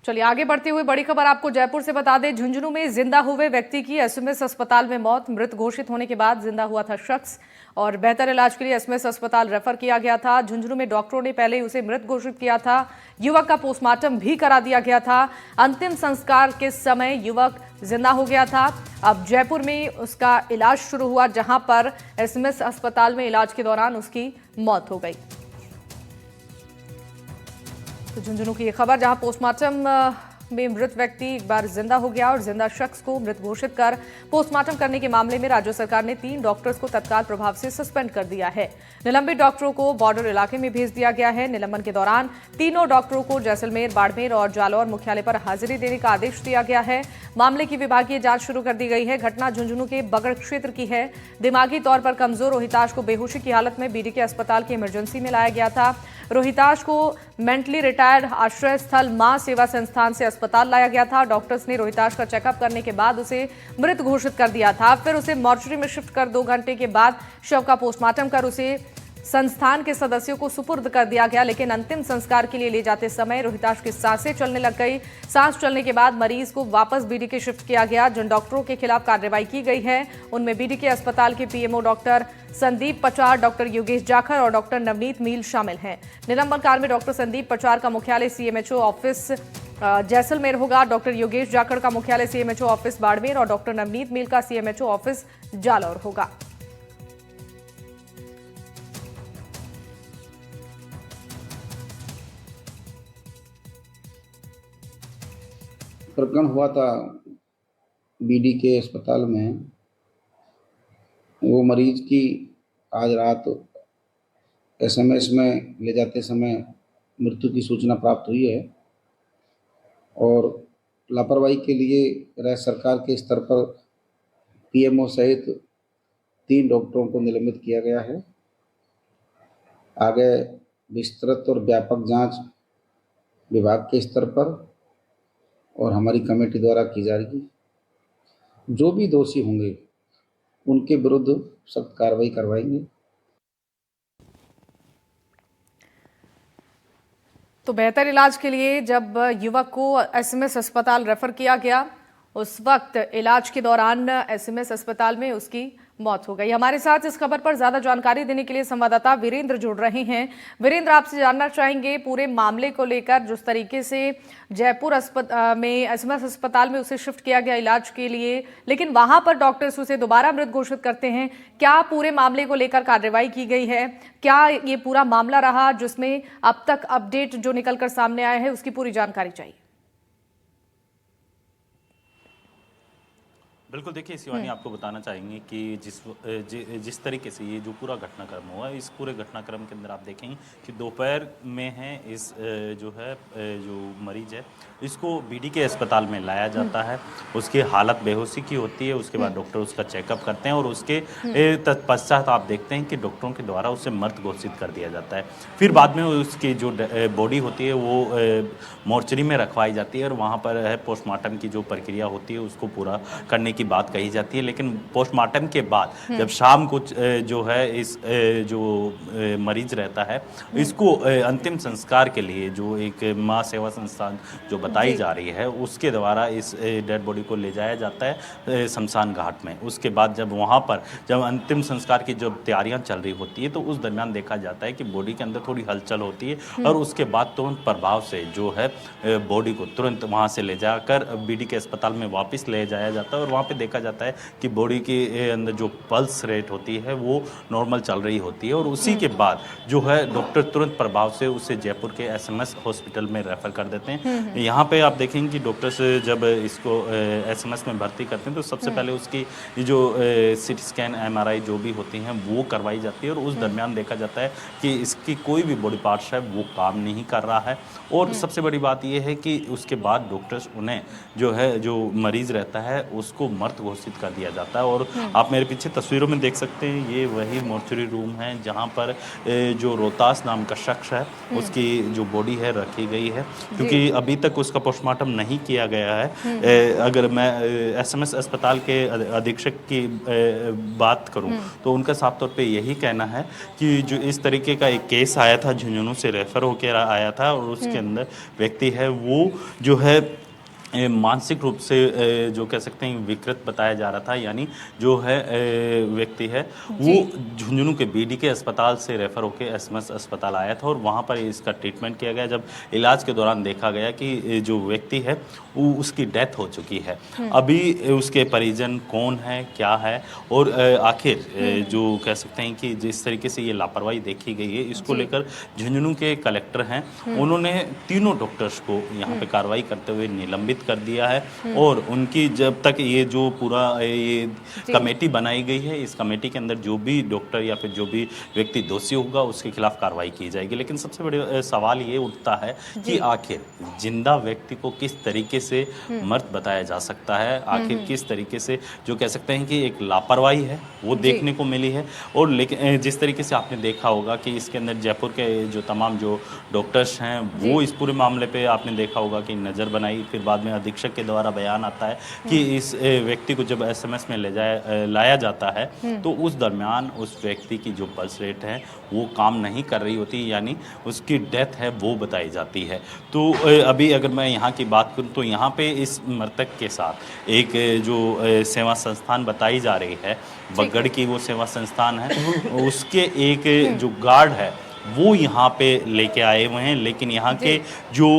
चलिए आगे बढ़ते हुए बड़ी खबर आपको जयपुर से बता दें। झुंझुनू में जिंदा हुए व्यक्ति की एसएमएस अस्पताल में मौत। मृत घोषित होने के बाद जिंदा हुआ था शख्स और बेहतर इलाज के लिए एसएमएस अस्पताल रेफर किया गया था। झुंझुनू में डॉक्टरों ने पहले ही उसे मृत घोषित किया था। युवक का पोस्टमार्टम भी करा दिया गया था। अंतिम संस्कार के समय युवक जिंदा हो गया था। अब जयपुर में उसका इलाज शुरू हुआ, जहां पर एसएमएस अस्पताल में इलाज के दौरान उसकी मौत हो गई। तो झुंझुनू की ये खबर, जहां पोस्टमार्टम में मृत व्यक्ति एक बार जिंदा हो गया और जिंदा शख्स को मृत घोषित कर पोस्टमार्टम करने के मामले में राज्य सरकार ने 3 डॉक्टर्स को तत्काल प्रभाव से सस्पेंड कर दिया है। निलंबित डॉक्टरों को बॉर्डर इलाके में भेज दिया गया है। निलंबन के दौरान तीनों डॉक्टरों को जैसलमेर, बाड़मेर और जालौर मुख्यालय पर हाजिरी देने का आदेश दिया गया है। मामले की विभागीय जांच शुरू कर दी गई है। घटना झुंझुनू के बगड़ क्षेत्र की है। दिमागी तौर पर कमजोर रोहिताश को बेहोशी की हालत में बीडीके अस्पताल की इमरजेंसी में लाया गया था। रोहिताश को मेंटली रिटायर्ड आश्रय स्थल मां सेवा संस्थान से अस्पताल लाया गया था। डॉक्टर्स ने रोहिताश का चेकअप करने के बाद उसे मृत घोषित कर दिया था। फिर उसे मॉर्चरी में शिफ्ट कर 2 घंटे के बाद शव का पोस्टमार्टम कर उसे संस्थान के सदस्यों को सुपुर्द कर दिया गया। लेकिन अंतिम संस्कार के लिए ले जाते समय रोहिताश की सांसें चलने लग गई। सांस चलने के बाद मरीज को वापस बीडीके शिफ्ट किया गया। जिन डॉक्टरों के खिलाफ कार्रवाई की गई है उनमें बीडीके अस्पताल के पीएमओ डॉक्टर संदीप पचार, डॉक्टर योगेश जाखर और डॉक्टर नवनीत मील शामिल हैं। निलंबन काल में डॉक्टर संदीप पचार का मुख्यालय सीएमएचओ ऑफिस जैसलमेर होगा। डॉक्टर योगेश जाखड़ का मुख्यालय सीएमएचओ ऑफिस बाड़मेर और डॉक्टर नवनीत मील का सीएमएचओ ऑफिस जालौर होगा। प्रकरण हुआ था बीडीके अस्पताल में। वो मरीज की आज रात एसएमएस में ले जाते समय मृत्यु की सूचना प्राप्त हुई है और लापरवाही के लिए राज्य सरकार के स्तर पर पीएमओ सहित 3 डॉक्टरों को निलंबित किया गया है। आगे विस्तृत और व्यापक जांच विभाग के स्तर पर और हमारी कमेटी द्वारा की जाएगी। जो भी दोषी होंगे उनके विरुद्ध सख्त कार्रवाई करवाएंगे। तो बेहतर इलाज के लिए जब युवक को एसएमएस अस्पताल रेफर किया गया, उस वक्त इलाज के दौरान एसएमएस अस्पताल में उसकी मौत हो गई। हमारे साथ इस खबर पर ज्यादा जानकारी देने के लिए संवाददाता वीरेंद्र जुड़ रहे हैं। वीरेंद्र, आपसे जानना चाहेंगे पूरे मामले को लेकर, जिस तरीके से जयपुर में एसएमएस अस्पताल में उसे शिफ्ट किया गया इलाज के लिए, लेकिन वहां पर डॉक्टर्स उसे दोबारा मृत घोषित करते हैं। क्या पूरे मामले को लेकर कार्रवाई की गई है? क्या ये पूरा मामला रहा जिसमें अब तक अपडेट जो निकलकर सामने आया है उसकी पूरी जानकारी चाहिए? बिल्कुल, देखिए शिवानी, आपको बताना चाहेंगे कि जिस तरीके से ये जो पूरा घटनाक्रम हुआ, इस पूरे घटनाक्रम के अंदर आप देखेंगे कि दोपहर में है इस जो मरीज है इसको बीडीके अस्पताल में लाया जाता है। उसकी हालत बेहोशी की होती है। उसके बाद डॉक्टर उसका चेकअप करते हैं और उसके तत्पश्चात आप देखते हैं कि डॉक्टरों के द्वारा उसे मृत घोषित कर दिया जाता है। फिर बाद में उसकी जो बॉडी होती है वो मॉर्चरी में रखवाई जाती है और वहाँ पर है पोस्टमार्टम की जो प्रक्रिया होती है उसको पूरा करने की बात कही जाती है। लेकिन पोस्टमार्टम के बाद जब शाम को जो है इस जो मरीज रहता है इसको अंतिम संस्कार के लिए जो एक मां सेवा संस्थान जो बताई जा रही है उसके द्वारा इस डेड बॉडी को ले जाया जाता है शमशान घाट में। उसके बाद जब वहाँ पर जब अंतिम संस्कार की जब तैयारियां चल रही होती है तो उस दरमियान देखा जाता है कि बॉडी के अंदर थोड़ी हलचल होती है और उसके बाद तुरंत प्रभाव से जो है बॉडी को तुरंत वहाँ से ले जाकर बीडीके अस्पताल में वापस ले जाया जाता है और वहाँ पे देखा जाता है कि बॉडी के अंदर जो पल्स रेट होती है वो नॉर्मल चल रही होती है और उसी के बाद जो है डॉक्टर तुरंत प्रभाव से उसे जयपुर के एसएमएस हॉस्पिटल में रेफर कर देते हैं। यहाँ पे आप देखेंगे कि डॉक्टर्स जब इसको एसएमएस में भर्ती करते हैं तो सबसे पहले उसकी जो सीटी स्कैन एमआरआई जो भी होती हैं वो करवाई जाती है और उस दरमियान देखा जाता है कि इसकी कोई भी बॉडी पार्ट्स है वो काम नहीं कर रहा है। और सबसे बड़ी बात यह है कि उसके बाद डॉक्टर्स उन्हें जो है जो मरीज रहता है उसको मृत घोषित कर दिया जाता है। और आप मेरे पीछे तस्वीरों में देख सकते हैं, ये वही मोर्चरी रूम है जहाँ पर जो रोहतास नाम का शख्स है उसकी जो बॉडी है रखी गई है, क्योंकि अभी तक उसका पोस्टमार्टम नहीं किया गया है। अगर मैं एसएमएस अस्पताल के अधीक्षक की बात करूं तो उनका साफ तौर पे यही कहना है कि जो इस तरीके का एक केस आया था, झुंझुनू से रेफर होकर आया था और उसके अंदर व्यक्ति है वो जो है मानसिक रूप से जो कह सकते हैं विकृत बताया जा रहा था, यानी जो है व्यक्ति है वो झुंझुनू के बीडीके अस्पताल से रेफर होकर एसएमएस अस्पताल आया था और वहाँ पर इसका ट्रीटमेंट किया गया। जब इलाज के दौरान देखा गया कि जो व्यक्ति है वो उसकी डेथ हो चुकी है। अभी उसके परिजन कौन है, क्या है और आखिर जो कह सकते हैं कि जिस तरीके से ये लापरवाही देखी गई है, इसको लेकर झुंझुनू के कलेक्टर हैं, उन्होंने तीनों डॉक्टर्स को यहाँ पे कार्रवाई करते हुए निलंबित कर दिया है और उनकी जब तक ये जो पूरा ये कमेटी बनाई गई है, इस कमेटी के अंदर जो भी डॉक्टर या फिर जो भी व्यक्ति दोषी होगा उसके खिलाफ कार्रवाई की जाएगी। लेकिन सबसे बड़ा सवाल ये उठता है कि आखिर जिंदा व्यक्ति को किस तरीके से मृत बताया जा सकता है, आखिर किस तरीके से जो कह सकते हैं कि एक लापरवाही है वो देखने को मिली है। और लेकिन जिस तरीके से आपने देखा होगा कि इसके अंदर जयपुर के जो तमाम जो डॉक्टर्स हैं वो इस पूरे मामले पे आपने देखा होगा कि नज़र बनाई, फिर बाद में अधीक्षक के द्वारा बयान आता है कि इस व्यक्ति को जब एसएमएस में लाया जाता है तो उस दरमियान उस व्यक्ति की जो पल्स रेट है वो काम नहीं कर रही होती, यानी उसकी डेथ है वो बताई जाती है। तो अभी अगर मैं यहाँ की बात करूँ तो यहाँ पे इस मृतक के साथ एक जो सेवा संस्थान बताई जा रही है, बगड़ की वो सेवा संस्थान है, उसके एक जो गार्ड है वो यहाँ पे लेके आए हुए हैं। लेकिन यहाँ के जो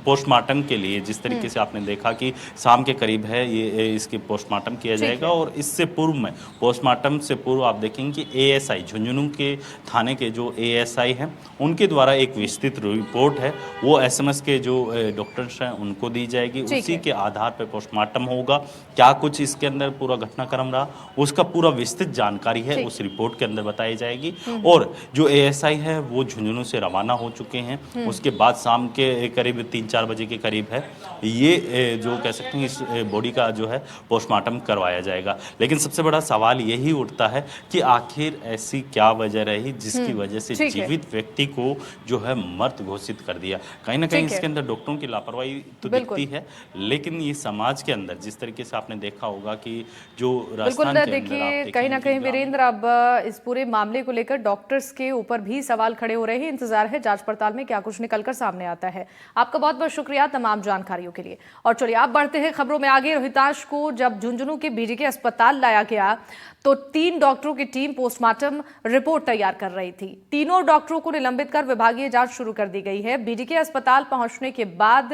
पोस्टमार्टम के लिए जिस तरीके से आपने देखा कि शाम के करीब है ये इसकी पोस्टमार्टम किया जाएगा और इससे पूर्व में पोस्टमार्टम से पूर्व आप देखेंगे कि एएसआई झुंझुनू के थाने के जो एएसआई हैं उनके द्वारा एक विस्तृत रिपोर्ट है वो एसएमएस के जो डॉक्टर्स हैं उनको दी जाएगी। उसी के आधार पर पोस्टमार्टम होगा, क्या कुछ इसके अंदर पूरा घटनाक्रम रहा उसका पूरा विस्तृत जानकारी है उस रिपोर्ट के अंदर बताई जाएगी। और जो एएसआई है वो झुंझुनू से रवाना हो चुके हैं, उसके बाद शाम के करीब 3-4 बजे के करीब है ये जो कह सकते हैं इस बॉडी का जो है पोस्टमार्टम करवाया जाएगा। लेकिन सबसे बड़ा सवाल यही उठता है कि आखिर ऐसी क्या वजह रही जिसकी वजह से जीवित व्यक्ति को जो है मृत घोषित कर दिया। कहीं ना कहीं इसके अंदर डॉक्टरों की लापरवाही तो दिखती है, लेकिन ये समाज के अंदर जिस तरीके से आपने देखा होगा कि जो राजस्थान के अंदर देखिए कहीं ना कहीं वीरेंद्र अब इस पूरे मामले को लेकर डॉक्टर्स के ऊपर भी सवाल खड़े हो रहे हैं। इंतजार है जांच पड़ताल में क्या कुछ निकलकर सामने आता है। आपका बहुत बहुत शुक्रिया तमाम जानकारियों के लिए। और चलिए आप बढ़ते हैं खबरों में आगे। रोहिताश को जब झुंझुनू के बीडीके अस्पताल लाया गया तो 3 डॉक्टरों की टीम पोस्टमार्टम रिपोर्ट तैयार कर रही थी। तीनों डॉक्टरों को निलंबित कर विभागीय जांच शुरू कर दी गई है। बीडीके अस्पताल पहुंचने के बाद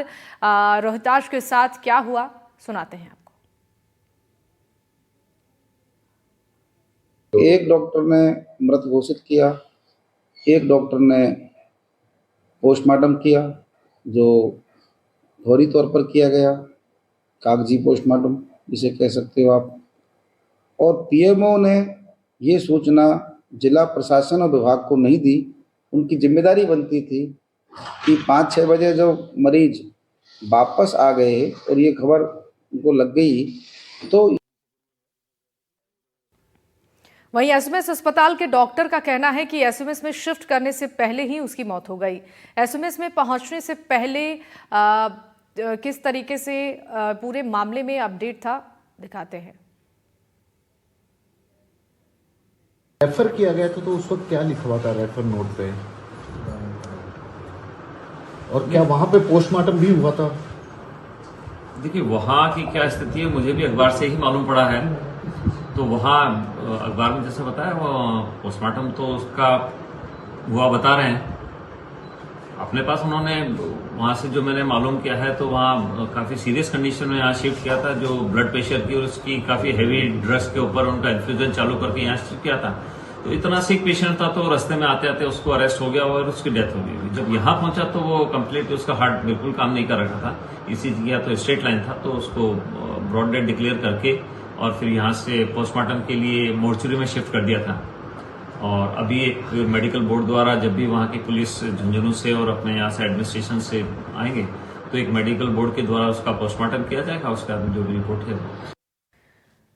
रोहिताश के साथ क्या हुआ सुनाते हैं आपको। एक डॉक्टर ने मृत घोषित किया, एक डॉक्टर ने पोस्टमार्टम किया जो फौरी तौर पर किया गया, कागजी पोस्टमार्टम जिसे कह सकते हो आप। और पीएमओ ने ये सूचना जिला प्रशासन और विभाग को नहीं दी। उनकी जिम्मेदारी बनती थी कि 5-6 बजे जो मरीज वापस आ गए और ये खबर उनको लग गई तो वहीं एसएमएस अस्पताल के डॉक्टर का कहना है कि एसएमएस में शिफ्ट करने से पहले ही उसकी मौत हो गई। एसएमएस में पहुंचने से पहले किस तरीके से पूरे मामले में अपडेट था दिखाते हैं। रेफर किया गया था तो उस वक्त क्या लिखा हुआ था रेफर नोट पे, और क्या वहां पे पोस्टमार्टम भी हुआ था? देखिए वहाँ की क्या स्थिति है मुझे भी अखबार से ही मालूम पड़ा है। तो वहाँ अखबार में जैसे बताया वो पोस्टमार्टम तो उसका हुआ बता रहे हैं। अपने पास उन्होंने वहाँ से जो मैंने मालूम किया है तो वहाँ काफ़ी सीरियस कंडीशन में यहाँ शिफ्ट किया था, जो ब्लड प्रेशर की और उसकी काफ़ी हैवी ड्रग्स के ऊपर उनका इन्फ्यूजन चालू करके यहाँ शिफ्ट किया था। तो इतना सिक पेशेंट था तो रास्ते में आते आते उसको अरेस्ट हो गया और उसकी डेथ हो गई। जब यहाँ पहुंचा तो वो कंप्लीट उसका हार्ट बिल्कुल काम नहीं कर रहा था, इसी जगह तो स्ट्रेट लाइन था, तो उसको ब्रॉड डेड डिक्लेयर करके और फिर यहाँ से पोस्टमार्टम के लिए मोर्चरी में शिफ्ट कर दिया था। और अभी एक मेडिकल बोर्ड द्वारा जब भी वहाँ की पुलिस झुंझुनू से और अपने यहाँ से एडमिनिस्ट्रेशन से आएंगे तो एक मेडिकल बोर्ड के द्वारा उसका पोस्टमार्टम किया जाएगा, उसका जो भी रिपोर्ट है